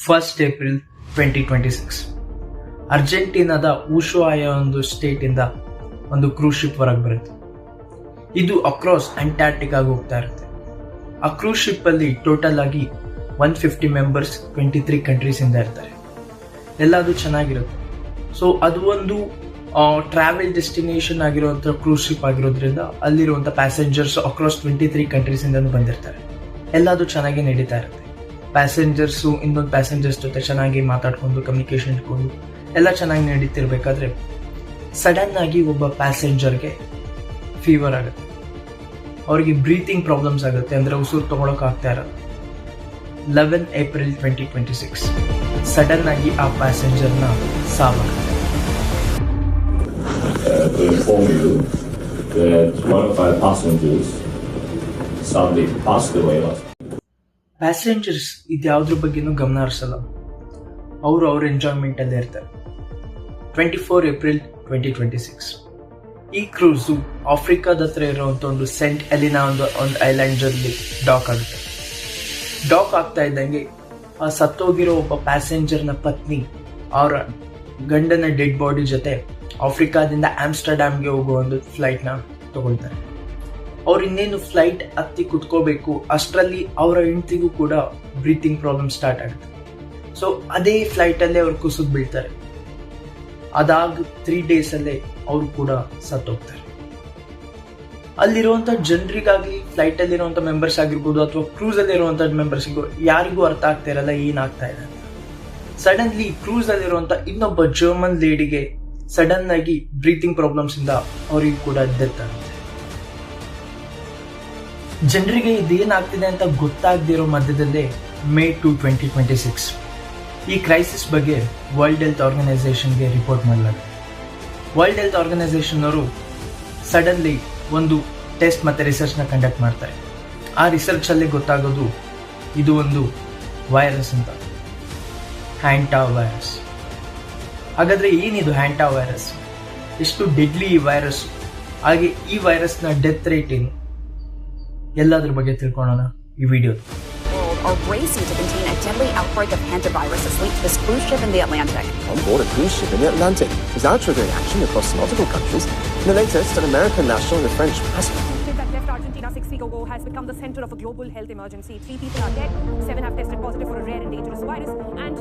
1st April 2026. ಅರ್ಜೆಂಟೀನಾದ ಊಶುಆಯ ಒಂದು state ಇಂದ ಒಂದು ಕ್ರೂಸ್ ಶಿಪ್ ಹೊರಗೆ ಬರುತ್ತೆ. ಇದು ಅಕ್ರಾಸ್ ಅಂಟಾರ್ಟಿಕಾಗಿ ಹೋಗ್ತಾ ಇರುತ್ತೆ. ಆ ಕ್ರೂಸ್ ಶಿಪ್ ಅಲ್ಲಿ ಟೋಟಲ್ ಆಗಿ 150 ಮೆಂಬರ್ಸ್ 23 ಕಂಟ್ರೀಸ್ ಇಂದ ಇರ್ತಾರೆ. ಎಲ್ಲದು ಚೆನ್ನಾಗಿರುತ್ತೆ. ಸೊ ಅದು ಒಂದು ಟ್ರಾವೆಲ್ ಡೆಸ್ಟಿನೇಷನ್ ಆಗಿರುವಂಥ ಕ್ರೂಸ್ ಶಿಪ್ ಆಗಿರೋದ್ರಿಂದ ಅಲ್ಲಿರುವಂಥ ಪ್ಯಾಸೆಂಜರ್ಸ್ ಅಕ್ರಾಸ್ 23 ಕಂಟ್ರೀಸ್ ಇಂದನೂ ಬಂದಿರ್ತಾರೆ. ಎಲ್ಲದು ಚೆನ್ನಾಗಿ ನಡೀತಾ ಇರುತ್ತೆ. ಪ್ಯಾಸೆಂಜರ್ಸು ಇನ್ನೊಂದು ಪ್ಯಾಸೆಂಜರ್ಸ್ ಜೊತೆ ಚೆನ್ನಾಗಿ ಮಾತಾಡ್ಕೊಂಡು ಕಮ್ಯುನಿಕೇಶನ್ ಇಟ್ಕೊಂಡು ಎಲ್ಲ ಚೆನ್ನಾಗಿ ನಡೀತಿರ್ಬೇಕಾದ್ರೆ ಸಡನ್ ಆಗಿ ಒಬ್ಬ ಪ್ಯಾಸೆಂಜರ್ಗೆ ಫೀವರ್ ಆಗುತ್ತೆ. ಅವರಿಗೆ ಬ್ರೀತಿಂಗ್ ಪ್ರಾಬ್ಲಮ್ಸ್ ಆಗುತ್ತೆ, ಅಂದರೆ ಉಸಿರು ತಗೊಳಕ್ ಆಗ್ತಾ ಇರಲ್ಲ. 11 April 2026 ಸಡನ್ ಆಗಿ ಆ ಪ್ಯಾಸೆಂಜರ್ನ ಸಾವಾಗುತ್ತೆ. To inform you that one of our passengers sadly passed away last. Passengers ಇದ್ಯಾವ್ದ್ರ ಬಗ್ಗೆನೂ ಗಮನ ಹರಿಸಲ್ಲ. ಅವರು ಅವ್ರ ಎಂಜಾಯ್ಮೆಂಟ್ ಅಲ್ಲೇ ಇರ್ತಾರೆ. 24 April 2026 ಈ ಕ್ರೂಸು ಆಫ್ರಿಕಾದ ಹತ್ರ ಇರುವಂತ ಒಂದು ಸೆಂಟ್ ಎಲಿನಾ ಒಂದು ಐಲ್ಯಾಂಡ್ ಅಲ್ಲಿ ಡಾಕ್ ಆಗುತ್ತೆ. ಡಾಕ್ ಆಗ್ತಾ ಇದ್ದಂಗೆ ಆ ಸತ್ತೋಗಿರೋ ಒಬ್ಬ ಪ್ಯಾಸೆಂಜರ್ನ ಪತ್ನಿ ಅವರ ಗಂಡನ ಡೆಡ್ ಬಾಡಿ ಜೊತೆ ಆಫ್ರಿಕಾದಿಂದ ಆಮ್ಸ್ಟರ್ಡ್ಯಾಮ್ಗೆ ಹೋಗೋ ಒಂದು ಫ್ಲೈಟ್ನ ತಗೊಳ್ತಾರೆ. ಅವ್ರು ಇನ್ನೇನು ಫ್ಲೈಟ್ ಹತ್ತಿ ಕುತ್ಕೋಬೇಕು ಅಷ್ಟರಲ್ಲಿ ಅವರ ಹೆಂಡತಿಗೂ ಕೂಡ ಬ್ರೀತಿಂಗ್ ಪ್ರಾಬ್ಲಮ್ ಸ್ಟಾರ್ಟ್ ಆಗುತ್ತೆ. ಸೊ ಅದೇ ಫ್ಲೈಟಲ್ಲೇ ಅವ್ರು ಕುಸಿದು ಬೀಳ್ತಾರೆ. ಅದಾದ 3 days ಅಲ್ಲೇ ಅವರು ಕೂಡ ಸತ್ತೋಗ್ತಾರೆ. ಅಲ್ಲಿರುವಂಥ ಜನರಿಗಾಗಲಿ ಫ್ಲೈಟ್ ಅಲ್ಲಿರುವಂಥ ಮೆಂಬರ್ಸ್ ಆಗಿರ್ಬೋದು ಅಥವಾ ಕ್ರೂಸ್ ಅಲ್ಲಿರುವಂಥ ಮೆಂಬರ್ಸ್ಗೂ ಯಾರಿಗೂ ಅರ್ಥ ಆಗ್ತಾ ಇರಲ್ಲ ಏನಾಗ್ತಾ ಇದೆ ಅಂತ. ಸಡನ್ಲಿ ಕ್ರೂಸ್ ಅಲ್ಲಿರುವಂಥ ಇನ್ನೊಬ್ಬ ಜರ್ಮನ್ ಲೇಡಿಗೆ ಸಡನ್ ಆಗಿ ಬ್ರೀತಿಂಗ್ ಪ್ರಾಬ್ಲಮ್ಸ್ ಇಂದ ಅವರಿಗೂ ಕೂಡ ಡೆತ್ ಆಗುತ್ತೆ. ಜನರಿಗೆ ಇದೇನಾಗ್ತಿದೆ ಅಂತ ಗೊತ್ತಾಗದಿರೋ ಮಧ್ಯದಲ್ಲೇ May 2, 2026 ಈ ಕ್ರೈಸಿಸ್ ಬಗ್ಗೆ ವರ್ಲ್ಡ್ ಹೆಲ್ತ್ ಆರ್ಗನೈಸೇಷನ್ಗೆ ರಿಪೋರ್ಟ್ ಮಾಡಲಾಗಿದೆ. ವರ್ಲ್ಡ್ ಹೆಲ್ತ್ ಆರ್ಗನೈಸೇಷನ್ ಅವರು ಸಡನ್ಲಿ ಒಂದು ಟೆಸ್ಟ್ ಮತ್ತು ರಿಸರ್ಚ್ನ ಕಂಡಕ್ಟ್ ಮಾಡ್ತಾರೆ. ಆ ರಿಸರ್ಚಲ್ಲಿ ಗೊತ್ತಾಗೋದು ಇದು ಒಂದು ವೈರಸ್ ಅಂತ, ಹ್ಯಾಂಟಾ ವೈರಸ್. ಹಾಗಾದರೆ ಏನಿದು ಹ್ಯಾಂಟಾ ವೈರಸ್? ಎಷ್ಟು ಡೆಡ್ಲಿ ಈ ವೈರಸ್? ಹಾಗೆ ಈ ವೈರಸ್ನ ಡೆತ್ ರೇಟ್ ಏನು? ಎಲ್ಲದ್ರ ಬಗ್ಗೆ ತಿಳ್ಕೊಳ್ಳೋಣ ಈ video. Are racing to contain a deadly outbreak of hantavirus linked to this cruise ship in the Atlantic. On board a cruise ship in the Atlantic is now triggering action across multiple countries. In the latest, an American national and a French passport. That left Argentina 6 weeks ago has become the center of a global health emergency. 3 people are dead, 7 have tested positive for a rare and dangerous virus, and